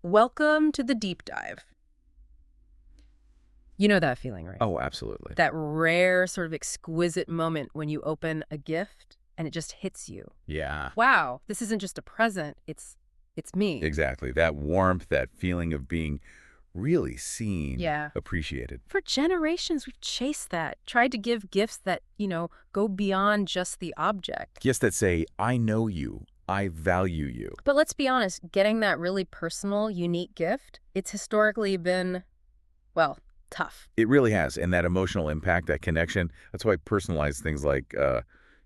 Welcome to the deep dive. You know that feeling, right? Oh, absolutely. That rare, sort of exquisite moment when you open a gift and it just hits you. Yeah, Wow, this isn't just a present, it's me. exactly. That warmth, that feeling of being really seen, Yeah. appreciated. For generations, we've chased that, tried to give gifts that, go beyond just the object. Gifts that say, I know you, I value you. But let's be honest, getting that really personal, unique gift, it's historically been, well, tough. It really has. And that emotional impact, that connection, that's why personalized things like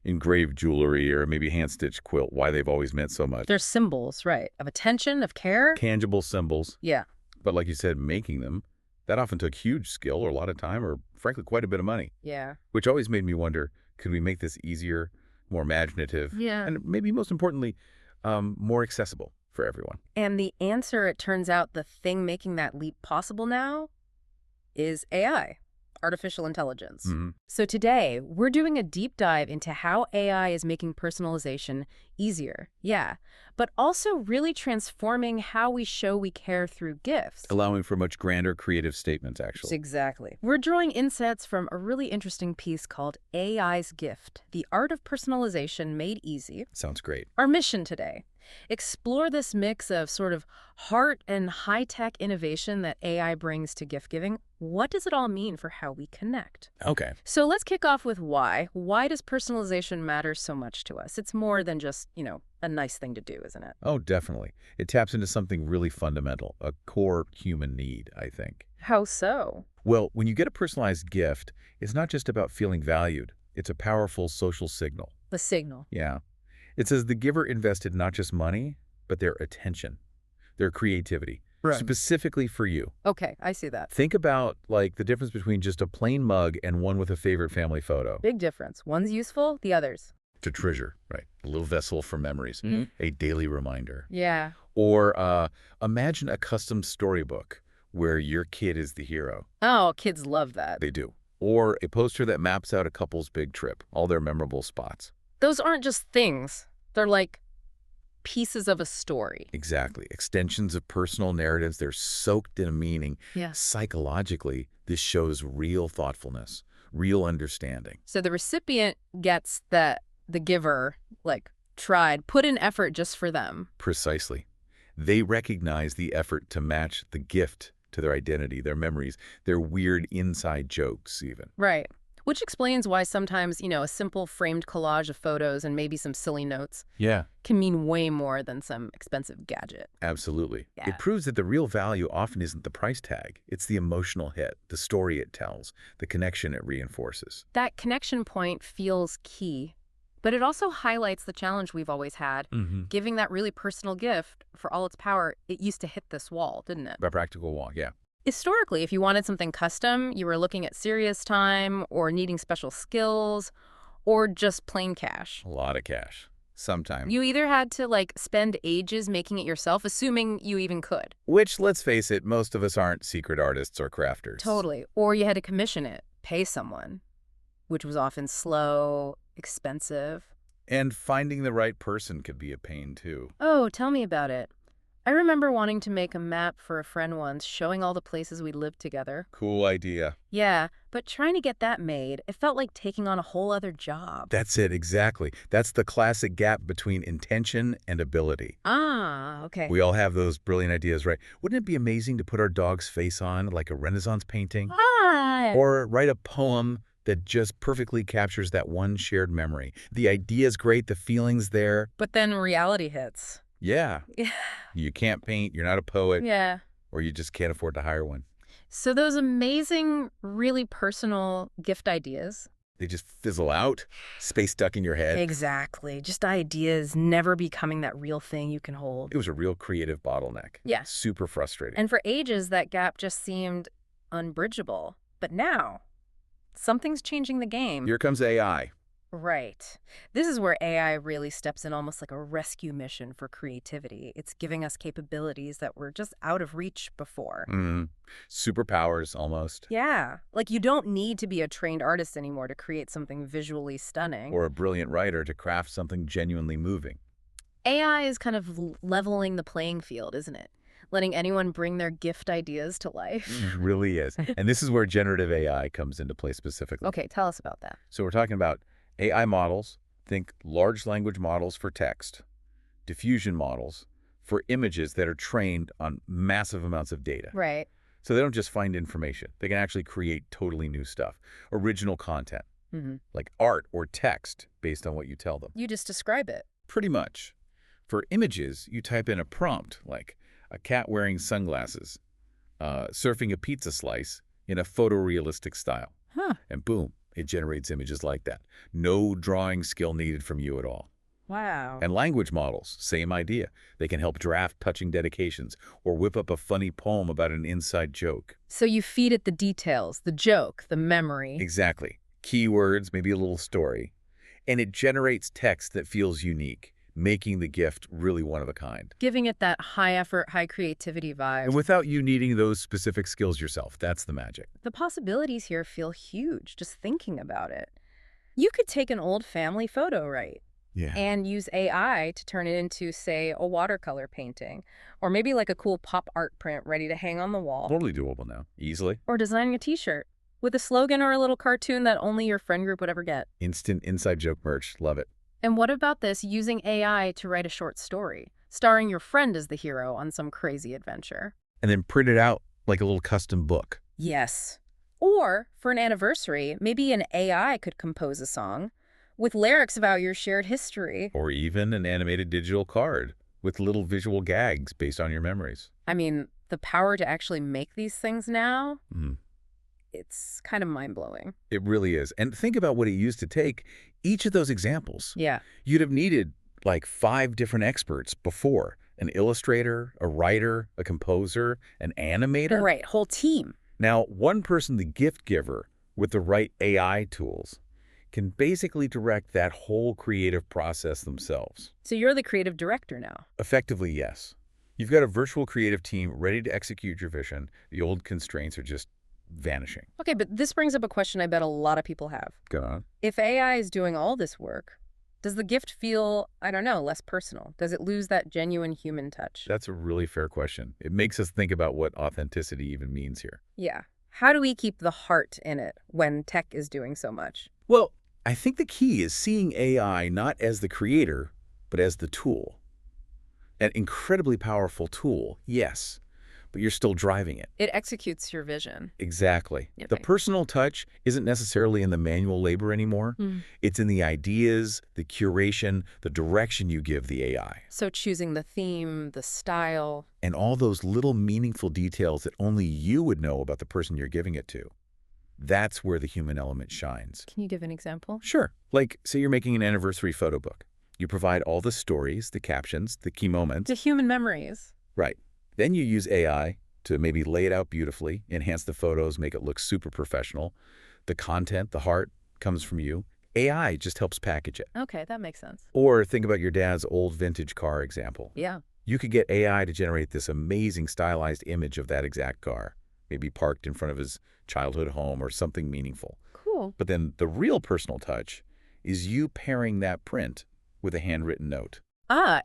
engraved jewelry or maybe hand-stitched quilt, why they've always meant so much. They're symbols, right, of attention, of care. Tangible symbols. Yeah. But like you said, making them, that often took huge skill or a lot of time or, frankly, quite a bit of money. Yeah. Which always made me wonder, could we make this easier, more imaginative, Yeah. and maybe most importantly, more accessible for everyone? And the answer, it turns out, the thing making that leap possible now is AI, artificial intelligence. Hmm. So today, we're doing a deep dive into how AI is making personalization easier, yeah, but also really transforming how we show we care through gifts. Allowing for much grander creative statements, actually. Exactly. We're drawing insights from a really interesting piece called AI's Gift, The Art of Personalization Made Easy. Sounds great. Our mission today: explore this mix of sort of heart and high-tech innovation that AI brings to gift giving. What does it all mean for how we connect? Okay. So let's kick off with why. Why does personalization matter so much to us? It's more than just, a nice thing to do, isn't it? Oh, definitely. It taps into something really fundamental, a core human need, I think. How so? Well, when you get a personalized gift, it's not just about feeling valued. It's a powerful social signal. The signal. Yeah. It says the giver invested not just money, but their attention, their creativity, specifically for you. Okay, I see that. Think about, like, the difference between just a plain mug and one with a favorite family photo. Big difference. One's useful, the other's. To treasure, right? A little vessel for memories, a daily reminder. Yeah. Or imagine a custom storybook where your kid is the hero. Oh, kids love that. They do. Or a poster that maps out a couple's big trip, all their memorable spots. Those aren't just things. They're like pieces of a story. Exactly. Extensions of personal narratives. They're soaked in a meaning. Yeah. Psychologically, this shows real thoughtfulness, real understanding. So the recipient gets that the giver, put in effort just for them. Precisely. They recognize the effort to match the gift to their identity, their memories, their weird inside jokes even. Right. Which explains why sometimes, a simple framed collage of photos and maybe some silly notes Yeah, can mean way more than some expensive gadget. absolutely. Yeah. It proves that the real value often isn't the price tag. It's the emotional hit, the story it tells, the connection it reinforces. That connection point feels key, but it also highlights the challenge we've always had. Giving that really personal gift, for all its power, it used to hit this wall, didn't it? By practical walk, yeah. Historically, if you wanted something custom, you were looking at serious time or needing special skills or just plain cash. A lot of cash. Sometime. You either had to spend ages making it yourself, assuming you even could. Which, let's face it, most of us aren't secret artists or crafters. Totally. Or you had to commission it, pay someone, which was often slow, expensive. And finding the right person could be a pain, too. Oh, tell me about it. I remember wanting to make a map for a friend once, showing all the places we lived together. Cool idea. Yeah, but trying to get that made, it felt like taking on a whole other job. That's it, exactly. That's the classic gap between intention and ability. Ah, okay. We all have those brilliant ideas, right? Wouldn't it be amazing to put our dog's face on, like a Renaissance painting? Ah! Or write a poem that just perfectly captures that one shared memory. The idea's great, the feeling's there. But then reality hits. Yeah. Yeah. You can't paint, you're not a poet, Yeah. or you just can't afford to hire one. So those amazing, really personal gift ideas. They just fizzle out, space stuck in your head. Exactly. Just ideas never becoming that real thing you can hold. It was a real creative bottleneck. Yeah. Super frustrating. And for ages, that gap just seemed unbridgeable. But now, something's changing the game. Here comes AI. Right. This is where AI really steps in, almost like a rescue mission for creativity. It's giving us capabilities that were just out of reach before. Superpowers, almost. Yeah. Like you don't need to be a trained artist anymore to create something visually stunning. Or a brilliant writer to craft something genuinely moving. AI is kind of leveling the playing field, isn't it? letting anyone bring their gift ideas to It life. really is. And this is where generative AI comes into play specifically. Okay, tell us about that. So we're talking about AI models. Think large language models for text, diffusion models for images that are trained on massive amounts of data. Right. So they don't just find information. They can actually create totally new stuff, original content, Mm-hmm. like art or text based on what you tell them. You just describe it. Pretty much. For images, you type in a prompt like a cat wearing sunglasses, surfing a pizza slice in a photorealistic style. Huh. And boom, it generates images like that. No drawing skill needed from you at all. Wow. And language models, same idea. They can help draft touching dedications or whip up a funny poem about an inside joke. So you feed it the details, the joke, the memory. Exactly. Keywords, maybe a little story. And it generates text that feels unique, making the gift really one of a kind. Giving it that high effort, high creativity vibe. And without you needing those specific skills yourself. That's the magic. The possibilities here feel huge, just thinking about it. You could take an old family photo, right? Yeah. And use AI to turn it into, say, a watercolor painting, or maybe like a cool pop art print ready to hang on the wall, Totally doable now. Easily. or designing a t-shirt with a slogan or a little cartoon that only your friend group would ever get. Instant inside joke merch. Love it. And what about this using AI to write a short story, starring your friend as the hero on some crazy adventure? And then print it out like a little custom book. Yes. Or, for an anniversary, maybe an AI could compose a song with lyrics about your shared history. Or even an animated digital card with little visual gags based on your memories. I mean, the power to actually make these things now, Mhm. it's kind of mind-blowing. It really is. And think about what it used to take. Each of those examples, Yeah. you'd have needed like 5 different experts before. An illustrator, a writer, a composer, an animator. Right, whole team. Now, one person, the gift giver, with the right AI tools, can basically direct that whole creative process themselves. So you're the creative director now. Effectively, yes. You've got a virtual creative team ready to execute your vision. The old constraints are just vanishing. Okay, but this brings up a question I bet a lot of people have. Go on. If AI is doing all this work, does the gift feel, I don't know, less personal? Does it lose that genuine human touch? That's a really fair question. It makes us think about what authenticity even means here. Yeah. How do we keep the heart in it when tech is doing so much? Well, I think the key is seeing AI not as the creator, but as the tool. An incredibly powerful tool, yes, but you're still driving it. It executes your vision. Exactly. Okay. The personal touch isn't necessarily in the manual labor anymore. It's in the ideas, the curation, the direction you give the AI. So choosing the theme, the style. And all those little meaningful details that only you would know about the person you're giving it to. That's where the human element shines. Can you give an example? Sure. Like, say you're making an anniversary photo book. You provide all the stories, the captions, the key moments. The human memories. Right. Then you use AI to maybe lay it out beautifully, enhance the photos, make it look super professional. The content, the heart, comes from you. AI just helps package it. Okay, that makes sense. Or think about your dad's old vintage car example. Yeah. You could get AI to generate this amazing stylized image of that exact car, maybe parked in front of his childhood home or something meaningful. Cool. But then the real personal touch is you pairing that print with a handwritten note.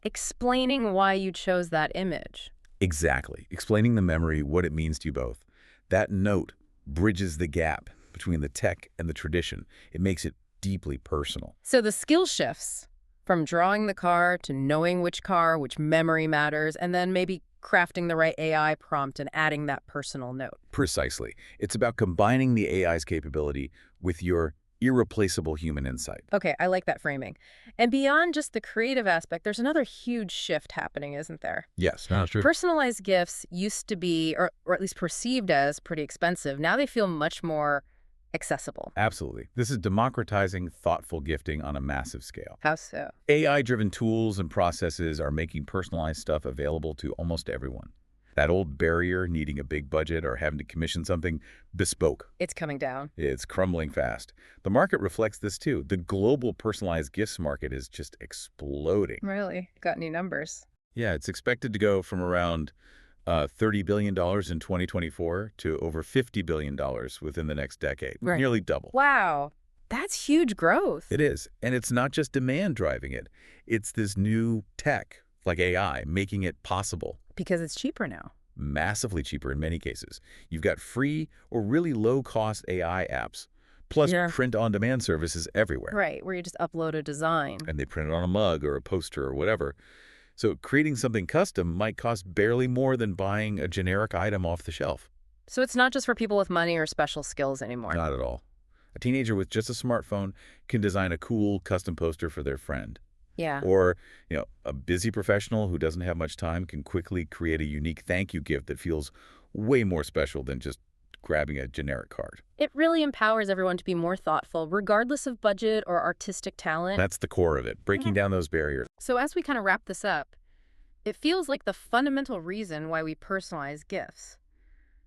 Explaining why you chose that image. Exactly. Explaining the memory, what it means to you both. That note bridges the gap between the tech and the tradition. It makes it deeply personal. So the skill shifts from drawing the car to knowing which car, which memory matters, and then maybe crafting the right AI prompt and adding that personal note. Precisely. It's about combining the AI's capability with your irreplaceable human insight. Okay, I like that framing. And beyond just the creative aspect, there's another huge shift happening, isn't there? Yes, that's true. Personalized gifts used to be, or at least perceived as, pretty expensive. Now they feel much more accessible. Absolutely. This is democratizing thoughtful gifting on a massive scale. How so? AI-driven tools and processes are making personalized stuff available to almost everyone. That old barrier, needing a big budget or having to commission something bespoke, It's coming down. it's crumbling fast. The market reflects this too. The global personalized gifts market is just exploding. Really? Got any numbers? Yeah, it's expected to go from around $30 billion in 2024 to over $50 billion within the next decade. Right. Nearly double. Wow. That's huge growth. It is. And it's not just demand driving it. It's this new tech, like AI, making it possible. Because it's cheaper now. massively cheaper in many cases. You've got free or really low-cost AI apps, plus Yeah. print-on-demand services everywhere. Right, where you just upload a design. And they print it on a mug or a poster or whatever. So creating something custom might cost barely more than buying a generic item off the shelf. So it's not just for people with money or special skills anymore. Not at all. A teenager with just a smartphone can design a cool custom poster for their friend. Yeah. Or, a busy professional who doesn't have much time can quickly create a unique thank you gift that feels way more special than just grabbing a generic card. It really empowers everyone to be more thoughtful, regardless of budget or artistic talent. That's the core of it, breaking down those barriers. So as we kind of wrap this up, it feels like the fundamental reason why we personalize gifts.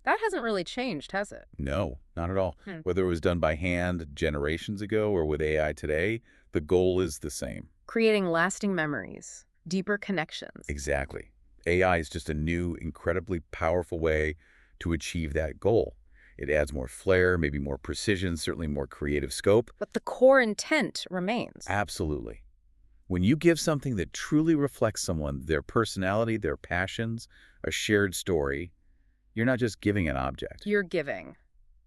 That hasn't really changed, has it? No, not at all. Hmm. Whether it was done by hand generations ago or with AI today, the goal is the same. Creating lasting memories, deeper connections. Exactly. AI is just a new, incredibly powerful way to achieve that goal. It adds more flair, maybe more precision, certainly more creative scope. But the core intent remains. Absolutely. When you give something that truly reflects someone, their personality, their passions, a shared story, you're not just giving an object. You're giving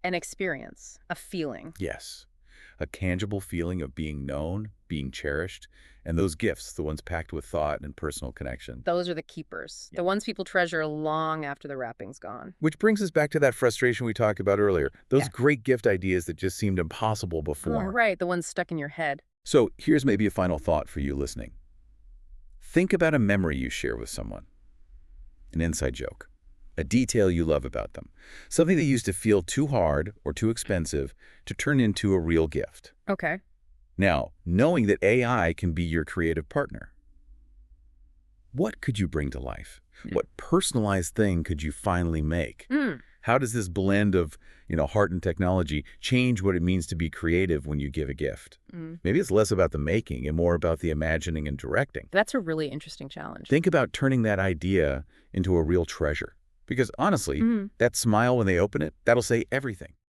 an experience, a feeling. Yes. A tangible feeling of being known, being cherished, and those gifts, the ones packed with thought and personal connection. Those are the keepers, the ones people treasure long after the wrapping's gone. Which brings us back to that frustration we talked about earlier. Those Yeah. great gift ideas that just seemed impossible Oh, before. right, the ones stuck in your head. So here's maybe a final thought for you listening. Think about a memory you share with someone, an inside joke, a detail you love about them, something that used to feel too hard or too expensive to turn into a real gift. Okay. Now, knowing that AI can be your creative partner, what could you bring to life? What personalized thing could you finally make? How does this blend of, heart and technology change what it means to be creative when you give a gift? Maybe it's less about the making and more about the imagining and directing. That's a really interesting challenge. Think about turning that idea into a real treasure. Because honestly, that smile when they open it, that'll say everything.